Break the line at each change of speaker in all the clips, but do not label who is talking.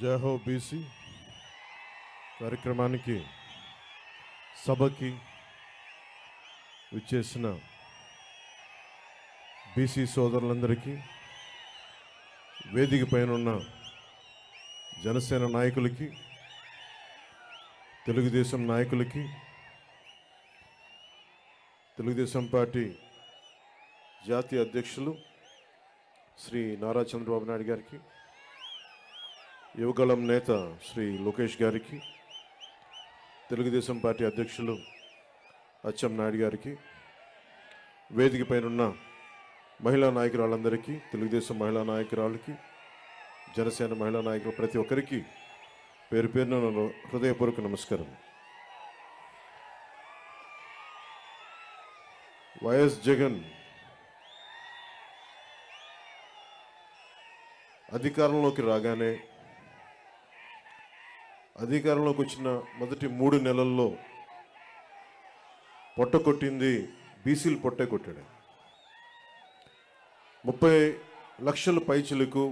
జై హో బీసీ కార్యక్రమానికి సభకి విచ్చేసిన బీసీ సోదరులందరికీ, వేదిక పైన ఉన్న జనసేన నాయకులకి, తెలుగుదేశం నాయకులకి, తెలుగుదేశం పార్టీ జాతీయ అధ్యక్షులు శ్రీ నారా చంద్రబాబు నాయుడు గారికి, యువగళం నేత శ్రీ లోకేష్ గారికి, తెలుగుదేశం పార్టీ అధ్యక్షులు అచ్చెం నాయుడు గారికి, వేదిక పైన ఉన్న మహిళా నాయకురాళ్ళందరికీ, తెలుగుదేశం మహిళా నాయకురాళ్ళకి, జనసేన మహిళా నాయకులు ప్రతి ఒక్కరికి పేరు పేరున హృదయపూర్వక నమస్కారం. వైఎస్ జగన్ అధికారంలోకి రాగానే, అధికారంలోకి వచ్చిన మొదటి 3 నెలల్లో పొట్ట కొట్టింది బీసీలు పొట్టే కొట్టాడు. 30 లక్షల పైచిలకు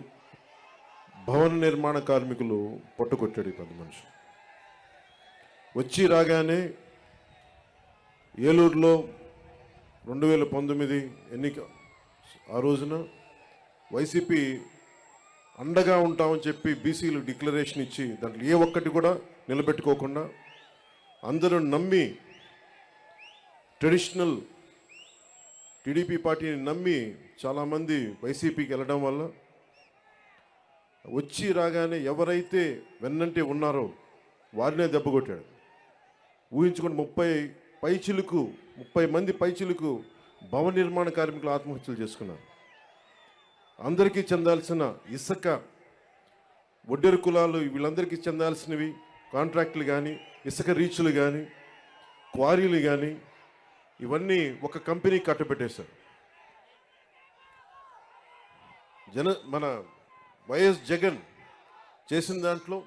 భవన నిర్మాణ కార్మికులు పొట్ట కొట్టాడు ఈ 10 మనుషులు. వచ్చి రాగానే ఏలూరులో 2019 ఎన్నిక ఆ రోజున వైసీపీ అండగా ఉంటామని చెప్పి బీసీలు డిక్లరేషన్ ఇచ్చి దాంట్లో ఏ ఒక్కటి కూడా నిలబెట్టుకోకుండా అందరూ నమ్మి, ట్రెడిషనల్ టీడీపీ పార్టీని నమ్మి చాలామంది వైసీపీకి వెళ్ళడం వల్ల వచ్చి రాగానే ఎవరైతే వెన్నంటే ఉన్నారో వారినే దెబ్బకొట్టాడు. ఊహించుకొని 30 మంది పైచిలకు భవన నిర్మాణ కార్మికులు ఆత్మహత్యలు చేసుకున్నారు. అందరికీ చెందాల్సిన ఇసుక, ఒడ్డెరు కులాలు, వీళ్ళందరికీ చెందాల్సినవి కాంట్రాక్టులు కానీ, ఇసుక రీచ్లు కానీ, క్వారీలు కానీ, ఇవన్నీ ఒక కంపెనీ కట్టబెట్టేశారు. మన వైఎస్ జగన్ చేసిన దాంట్లో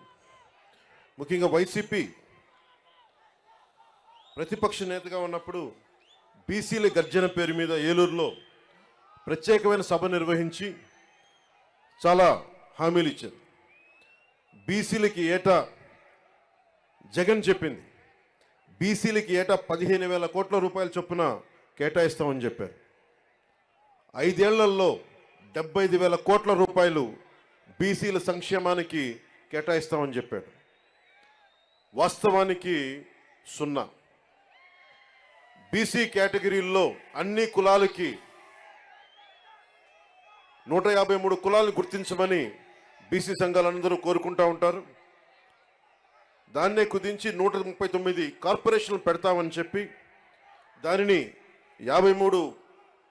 ముఖ్యంగా వైసీపీ ప్రతిపక్ష నేతగా ఉన్నప్పుడు బీసీల గర్జన పేరు మీద ఏలూరులో ప్రత్యేకమైన సభ నిర్వహించి చాలా హామీలు ఇచ్చారు. బీసీలకి ఏటా జగన్ చెప్పింది, బీసీలకి ఏటా 15,000 కోట్ల రూపాయల చొప్పున కేటాయిస్తామని చెప్పారు. 5 ఏళ్లలో 75,000 కోట్ల రూపాయలు బీసీల సంక్షేమానికి కేటాయిస్తామని చెప్పాడు. వాస్తవానికి 0. బీసీ కేటగిరీల్లో అన్ని కులాలకి 153 కులాలను గుర్తించమని బీసీ సంఘాలందరూ కోరుకుంటూ ఉంటారు. దాన్నే కుదించి 139 కార్పొరేషన్లు పెడతామని చెప్పి దానిని 53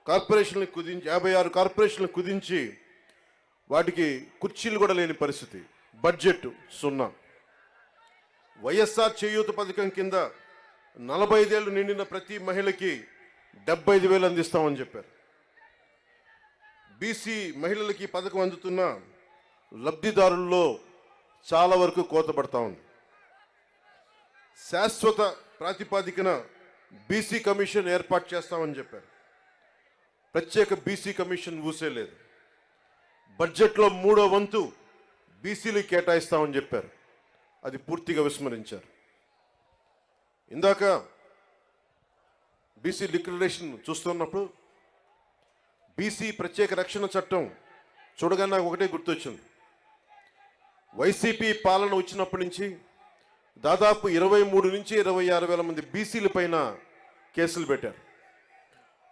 కార్పొరేషన్లు కుదించి 56 కార్పొరేషన్లు కుదించి వాటికి కుర్చీలు కూడా లేని పరిస్థితి. బడ్జెట్ 0. వైఎస్ఆర్ చేయూత పథకం కింద 45 ఏళ్ళు నిండిన ప్రతి మహిళకి 75,000 అందిస్తామని చెప్పారు. బీసీ మహిళలకి పథకం అందుతున్న లబ్ధిదారుల్లో చాలా వరకు కోత పడతా ఉంది. శాశ్వత ప్రాతిపాదికన బీసీ కమిషన్ ఏర్పాటు చేస్తామని చెప్పారు. ప్రత్యేక బీసీ కమిషన్ ఊసే లేదు. బడ్జెట్లో 3వ వంతు బీసీలు కేటాయిస్తామని చెప్పారు. అది పూర్తిగా విస్మరించారు. ఇందాక బీసీ డిక్లరేషన్ చూస్తున్నప్పుడు బీసీ ప్రత్యేక రక్షణ చట్టం చూడగానే నాకు ఒకటే గుర్తొచ్చింది. వైసీపీ పాలన వచ్చినప్పటి నుంచి దాదాపు 23 నుంచి 26 వేల మంది బీసీల పైన కేసులు పెట్టారు.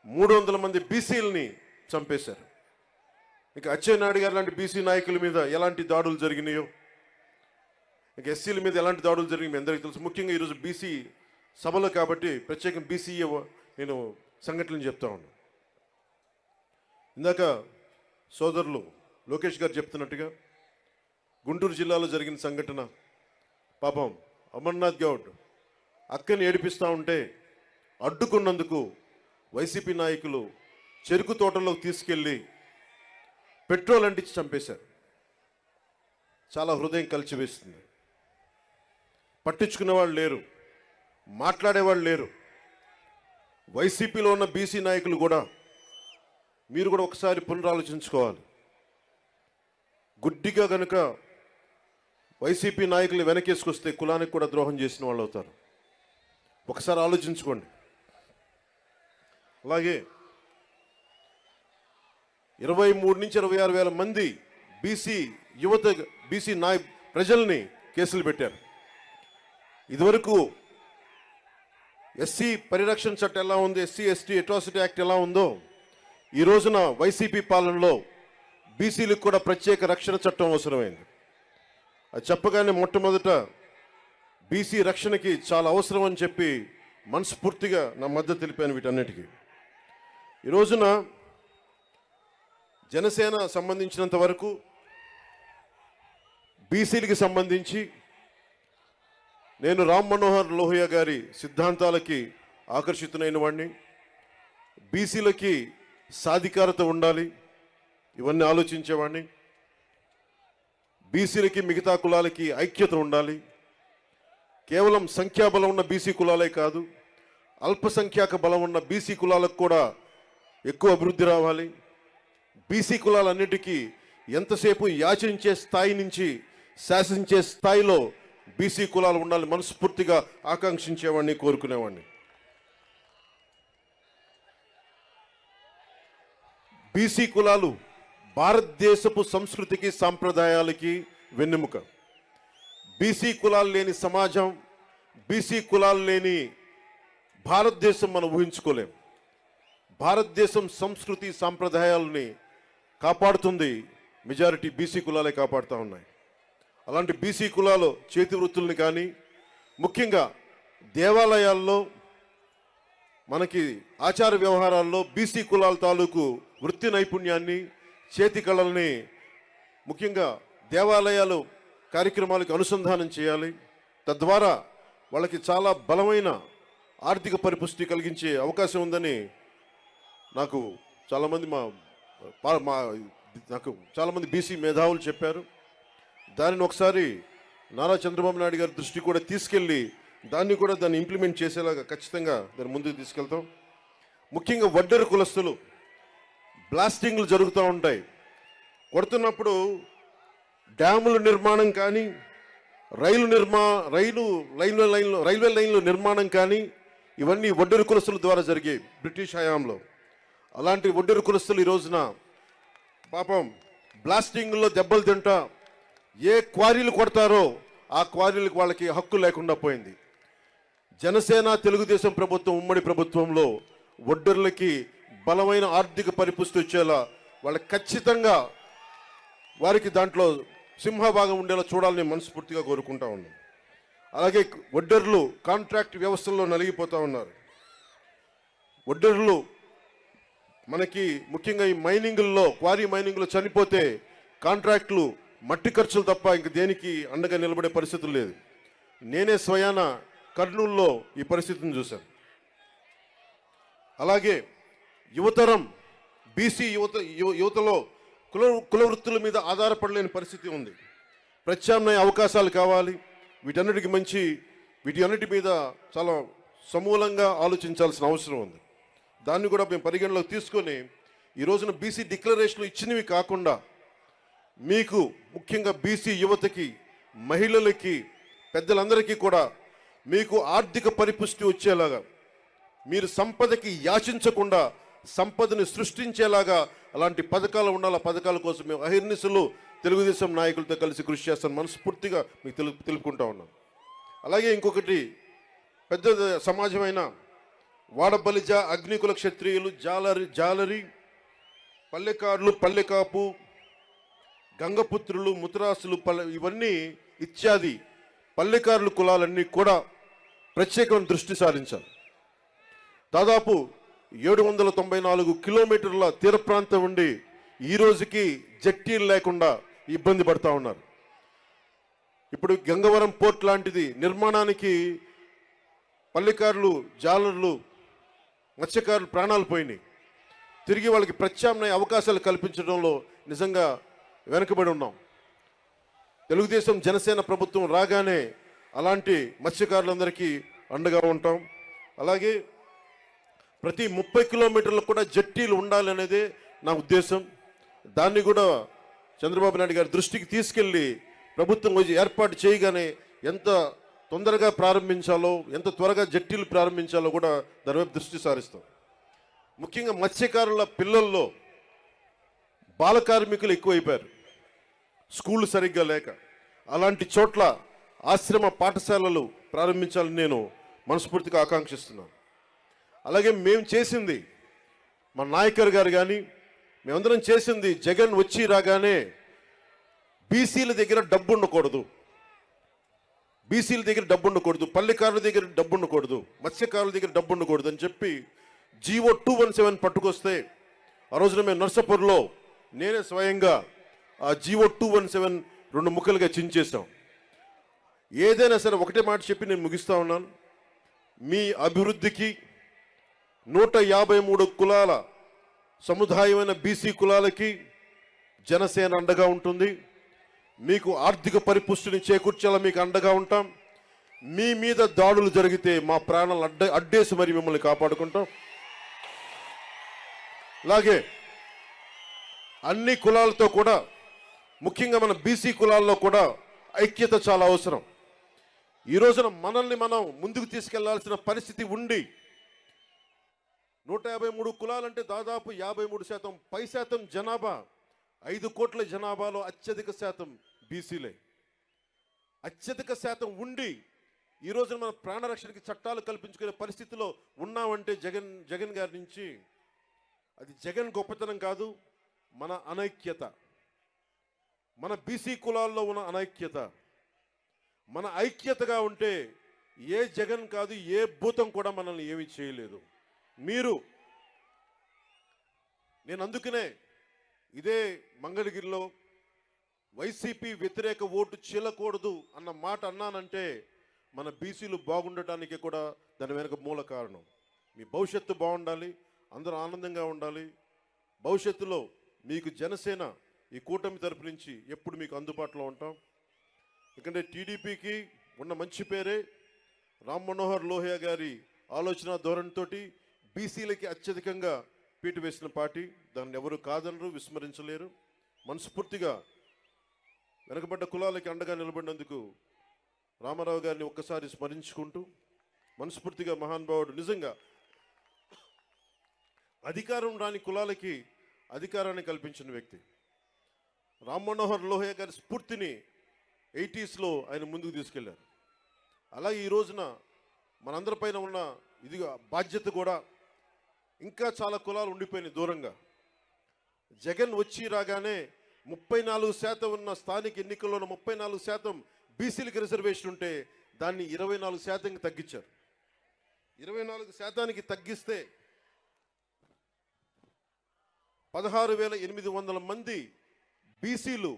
300 మంది బీసీలని చంపేశారు. ఇక అచ్చెన్నాయుడు గారు లాంటి బీసీ నాయకుల మీద ఎలాంటి దాడులు జరిగినాయో, ఇక ఎస్సీల మీద ఎలాంటి దాడులు జరిగినాయో మీ అందరికీ తెలుసు. ముఖ్యంగా ఈరోజు బీసీ సభలో కాబట్టి ప్రత్యేకంగా బీసీ నేను సంఘటనలు చెప్తా ఉన్నాను. ఇందాక సోదరులు లోకేష్ గారు చెప్తున్నట్టుగా గుంటూరు జిల్లాలో జరిగిన సంఘటన, పాపం అమర్నాథ్ గౌడ్ అక్కని ఏడిపిస్తూ ఉంటే అడ్డుకున్నందుకు వైసీపీ నాయకులు చెరుకు తోటలోకి తీసుకెళ్ళి పెట్రోల్ అంటించి చంపేశారు. చాలా హృదయం కలిచివేస్తుంది. పట్టించుకునేవాళ్ళు లేరు, మాట్లాడేవాళ్ళు లేరు. వైసీపీలో ఉన్న బీసీ నాయకులు కూడా మీరు కూడా ఒకసారి పునరాలోచించుకోవాలి. గుడ్డిగా కనుక వైసీపీ నాయకులు వెనకేసుకొస్తే కులానికి కూడా ద్రోహం చేసిన వాళ్ళు అవుతారు. ఒకసారి ఆలోచించుకోండి. అలాగే 23 నుంచి 26 వేల మంది బీసీ యువత, బీసీ ప్రజల్ని కేసులు పెట్టారు. ఇదివరకు ఎస్సీ పరిరక్షణ చట్టం ఎలా ఉంది, ఎస్సీ ఎస్టీ అట్రాసిటీ యాక్ట్ ఎలా ఉందో, ఈ రోజున వైసీపీ పాలనలో బీసీలకు కూడా ప్రత్యేక రక్షణ చట్టం అవసరమైంది. అది చెప్పగానే మొట్టమొదట బీసీ రక్షణకి చాలా అవసరం అని చెప్పి మనస్ఫూర్తిగా నా మద్దతు తెలిపాను వీటన్నిటికీ. ఈ రోజున జనసేన సంబంధించినంత వరకు బీసీలకి సంబంధించి నేను రామ్ మనోహర్ లోహియా గారి సిద్ధాంతాలకి ఆకర్షితునైన వాడిని. బీసీలకి సాధికారత ఉండాలి, ఇవన్నీ ఆలోచించేవాడిని. బీసీలకి మిగతా కులాలకి ఐక్యత ఉండాలి. కేవలం సంఖ్యాబలం ఉన్న బీసీ కులాలే కాదు, అల్పసంఖ్యాక బలం ఉన్న బీసీ కులాలకు కూడా ఎక్కువ అభివృద్ధి రావాలి. బీసీ కులాలన్నిటికీ ఎంతసేపు యాచించే స్థాయి నుంచి శాసించే స్థాయిలో బీసీ కులాలు ఉండాలి మనస్ఫూర్తిగా ఆకాంక్షించేవాడిని, కోరుకునేవాడిని. బీసీ కులాలు భారతదేశపు సంస్కృతికి సాంప్రదాయాలకి వెన్నెముక. బీసీ కులాలు లేని సమాజం, బీసీ కులాలు లేని భారతదేశం మనం ఊహించుకోలేం. భారతదేశం సంస్కృతి సాంప్రదాయాలని కాపాడుతుంది మెజారిటీ బీసీ కులాలే కాపాడుతూ ఉన్నాయి. అలాంటి బీసీ కులాలు చేతి వృత్తుల్ని కానీ, ముఖ్యంగా దేవాలయాల్లో మనకి ఆచార వ్యవహారాల్లో బీసీ కులాల తాలూకు వృత్తి నైపుణ్యాన్ని, చేతి కళల్ని ముఖ్యంగా దేవాలయాలు కార్యక్రమాలకు అనుసంధానం చేయాలి. తద్వారా వాళ్ళకి చాలా బలమైన ఆర్థిక పరిపుష్టి కలిగించే అవకాశం ఉందని నాకు చాలామంది బీసీ మేధావులు చెప్పారు. దానిని ఒకసారి నారా చంద్రబాబు నాయుడు గారి దృష్టి కూడా తీసుకెళ్ళి దాన్ని ఇంప్లిమెంట్ చేసేలాగా ఖచ్చితంగా దాన్ని ముందుకు తీసుకెళ్తాం. ముఖ్యంగా వడ్డెర కులస్తులు బ్లాస్టింగ్లు జరుగుతూ ఉంటాయి. కొడుతున్నప్పుడు డ్యాముల నిర్మాణం కానీ, రైల్వే లైన్ల నిర్మాణం కానీ ఇవన్నీ వడ్డెర కులస్తుల ద్వారా జరిగాయి బ్రిటిష్ హయాంలో. అలాంటి వడ్డెర కులస్తులు ఈ రోజున పాపం బ్లాస్టింగ్లో దెబ్బలు తింటా ఏ క్వారీలు కొడతారో ఆ క్వారీలకు వాళ్ళకి హక్కు లేకుండా పోయింది. జనసేన తెలుగుదేశం ప్రభుత్వం ఉమ్మడి ప్రభుత్వంలో వడ్డెర్లకి బలమైన ఆర్థిక పరిపుష్టి వచ్చేలా వాళ్ళకి ఖచ్చితంగా వారికి దాంట్లో సింహభాగం ఉండేలా చూడాలని మనస్ఫూర్తిగా కోరుకుంటా ఉన్నాం. అలాగే వడ్డెర్లు కాంట్రాక్ట్ వ్యవస్థల్లో నలిగిపోతూ ఉన్నారు. వడ్డెర్లు మనకి ముఖ్యంగా ఈ క్వారీ మైనింగ్లో చనిపోతే కాంట్రాక్టులు మట్టి ఖర్చులు తప్ప ఇంక దేనికి అండగా నిలబడే పరిస్థితులు లేదు. నేనే స్వయాన కర్నూలులో ఈ పరిస్థితిని చూశాను. అలాగే యువతరం బీసీ యువతలో కుల వృత్తుల మీద ఆధారపడలేని పరిస్థితి ఉంది. ప్రత్యామ్నాయ అవకాశాలు కావాలి. వీటన్నిటి మీద చాలా సమూలంగా ఆలోచించాల్సిన అవసరం ఉంది. దాన్ని కూడా మేము పరిగణలోకి తీసుకొని ఈ రోజున బీసీ డిక్లరేషన్లు ఇచ్చినవి కాకుండా మీకు ముఖ్యంగా బీసీ యువతకి, మహిళలకి, పెద్దలందరికీ కూడా మీకు ఆర్థిక పరిపుష్టి వచ్చేలాగా, మీరు సంపదకి యాచించకుండా సంపదని సృష్టించేలాగా అలాంటి పథకాలు ఉండాలి. పథకాల కోసం మేము అహిర్నిశలు తెలుగుదేశం నాయకులతో కలిసి కృషి చేస్తాను మనస్ఫూర్తిగా మీకు తెలుపుకుంటా ఉన్నాం. అలాగే ఇంకొకటి పెద్ద సమాజమైన వాడబలిజ, అగ్నికుల క్షత్రియులు, జాలరి, పల్లెకారులు, పల్లెకాపు, గంగపుత్రులు, ముతరాసులు, ఇవన్నీ ఇత్యాది పల్లెకారుల కులాలన్నీ కూడా ప్రత్యేకమైన దృష్టి సారించాలి. దాదాపు 794 కిలోమీటర్ల తీర ప్రాంతం ఉండి ఈ రోజుకి జట్టీలు లేకుండా ఇబ్బంది పడతా ఉన్నారు. ఇప్పుడు గంగవరం పోర్ట్ లాంటిది నిర్మాణానికి పల్లెకారులు, జాలర్లు, మత్స్యకారులు ప్రాణాలు పోయినాయి. తిరిగి వాళ్ళకి ప్రత్యామ్నాయ అవకాశాలు కల్పించడంలో నిజంగా వెనుకబడి ఉన్నాం. తెలుగుదేశం జనసేన ప్రభుత్వం రాగానే అలాంటి మత్స్యకారులందరికీ అండగా ఉంటాం. అలాగే ప్రతి 30 కిలోమీటర్లకు కూడా జట్టీలు ఉండాలనేదే నా ఉద్దేశం. దాన్ని కూడా చంద్రబాబు నాయుడు గారి దృష్టికి తీసుకెళ్ళి ప్రభుత్వం వచ్చి ఏర్పాటు చేయగానే ఎంత తొందరగా ప్రారంభించాలో, ఎంత త్వరగా జట్టీలు ప్రారంభించాలో కూడా దాని వైపు దృష్టి సారిస్తాం. ముఖ్యంగా మత్స్యకారుల పిల్లల్లో బాల కార్మికులు ఎక్కువైపోయారు, స్కూళ్ళు సరిగ్గా లేక. అలాంటి చోట్ల ఆశ్రమ పాఠశాలలు ప్రారంభించాలని నేను మనస్ఫూర్తిగా ఆకాంక్షిస్తున్నాను. అలాగే మేము చేసింది, మా నాయకర్ గారు కానీ మేమందరం చేసింది, జగన్ వచ్చి రాగానే బీసీల దగ్గర డబ్బు ఉండకూడదు, బీసీల దగ్గర డబ్బు ఉండకూడదు, పల్లెకారుల దగ్గర డబ్బు ఉండకూడదు, మత్స్యకారుల దగ్గర డబ్బు ఉండకూడదు అని చెప్పి జీవో 217 పట్టుకొస్తే ఆ రోజున మేము నర్సాపూర్లో నేనే స్వయంగా ఆ జీవో 217 2 ముక్కలుగా చించేసాం. ఏదైనా సరే ఒకటే మాట చెప్పి నేను ముగిస్తా ఉన్నాను. మీ అభివృద్ధికి 153 కులాల సముదాయమైన బీసీ కులాలకి జనసేన అండగా ఉంటుంది. మీకు ఆర్థిక పరిపుష్టిని చేకూర్చేలా మీకు అండగా ఉంటాం. మీ మీద దాడులు జరిగితే మా ప్రాణాలు అడ్డేసి మరి మిమ్మల్ని కాపాడుకుంటాం. అలాగే అన్ని కులాలతో కూడా, ముఖ్యంగా మన బీసీ కులాల్లో కూడా ఐక్యత చాలా అవసరం. ఈ రోజున మనల్ని మనం ముందుకు తీసుకెళ్లాల్సిన పరిస్థితి ఉండి 153 కులాలంటే దాదాపు 53% పై శాతం జనాభా, 5 కోట్ల జనాభాలో అత్యధిక శాతం బీసీలే. అత్యధిక శాతం ఉండి ఈ రోజున మన ప్రాణరక్షణకి చట్టాలు కల్పించుకునే పరిస్థితిలో ఉన్నామంటే జగన్ గారి నుంచి అది జగన్ గొప్పతనం కాదు, మన అనైక్యత, మన బీసీ కులాల్లో ఉన్న అనైక్యత. మన ఐక్యతగా ఉంటే ఏ జగన్ కాదు, ఏ భూతం కూడా మనల్ని ఏమీ చేయలేదు. నేను అందుకనే ఇదే మంగళగిరిలో వైసీపీ వ్యతిరేక ఓటు చీలకూడదు అన్న మాట అన్నానంటే మన బీసీలు బాగుండటానికి కూడా దాని వెనుక మూల కారణం. మీ భవిష్యత్తు బాగుండాలి, అందరూ ఆనందంగా ఉండాలి. భవిష్యత్తులో మీకు జనసేన ఈ కూటమి తరపు నుంచి ఎప్పుడు మీకు అందుబాటులో ఉంటాం. ఎందుకంటే టీడీపీకి ఉన్న మంచి పేరే రామ్ మనోహర్ లోహియా గారి ఆలోచన ధోరణితోటి బీసీలకి అత్యధికంగా పీటు వేసిన పార్టీ. దాన్ని ఎవరు కాదనరు, విస్మరించలేరు. మనస్ఫూర్తిగా వెనకబడ్డ కులాలకి అండగా నిలబడినందుకు రామారావు గారిని ఒక్కసారి స్మరించుకుంటూ, మనస్ఫూర్తిగా మహానుభావుడు, నిజంగా అధికారం రాని కులాలకి అధికారాన్ని కల్పించిన వ్యక్తి. రామ్ మనోహర్ లోహియా గారి స్ఫూర్తిని 80s ఆయన ముందుకు తీసుకెళ్లారు. అలాగే ఈ రోజున మనందరిపైన ఉన్న ఇది బాధ్యత కూడా, ఇంకా చాలా కులాలు ఉండిపోయినాయి దూరంగా. జగన్ వచ్చి రాగానే 34% ఉన్న స్థానిక ఎన్నికల్లో 34% బీసీలకు రిజర్వేషన్ ఉంటే దాన్ని 24%కి తగ్గించారు. 24%కి తగ్గిస్తే 16,800 మంది బీసీలు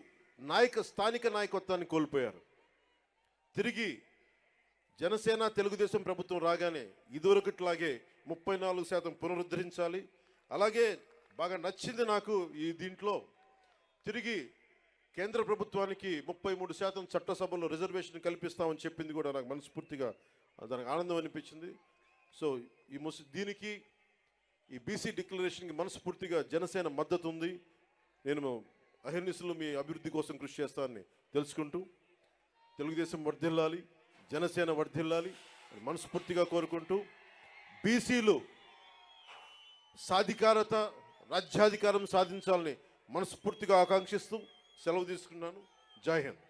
స్థానిక నాయకత్వాన్ని కోల్పోయారు. తిరిగి జనసేన తెలుగుదేశం ప్రభుత్వం రాగానే ఇదివరకట్లాగే 34% పునరుద్ధరించాలి. అలాగే బాగా నచ్చింది నాకు ఈ దీంట్లో, తిరిగి కేంద్ర ప్రభుత్వానికి 33% చట్టసభలో రిజర్వేషన్ కల్పిస్తామని చెప్పింది కూడా నాకు మనస్ఫూర్తిగా దానికి ఆనందం అనిపించింది. సో దీనికి ఈ బీసీ డిక్లరేషన్కి మనస్ఫూర్తిగా జనసేన మద్దతు ఉంది. నేను అహర్నిశలు మీ అభివృద్ధి కోసం కృషి చేస్తానని తెలుసుకుంటూ, తెలుగుదేశం వర్ధిల్లాలి, జనసేన వర్ధిల్లాలి మనస్ఫూర్తిగా కోరుకుంటూ, బీసీలు సాధికారత, రాజ్యాధికారం సాధించాలని మనస్ఫూర్తిగా ఆకాంక్షిస్తూ సెలవు తీసుకున్నాను. జై హింద్.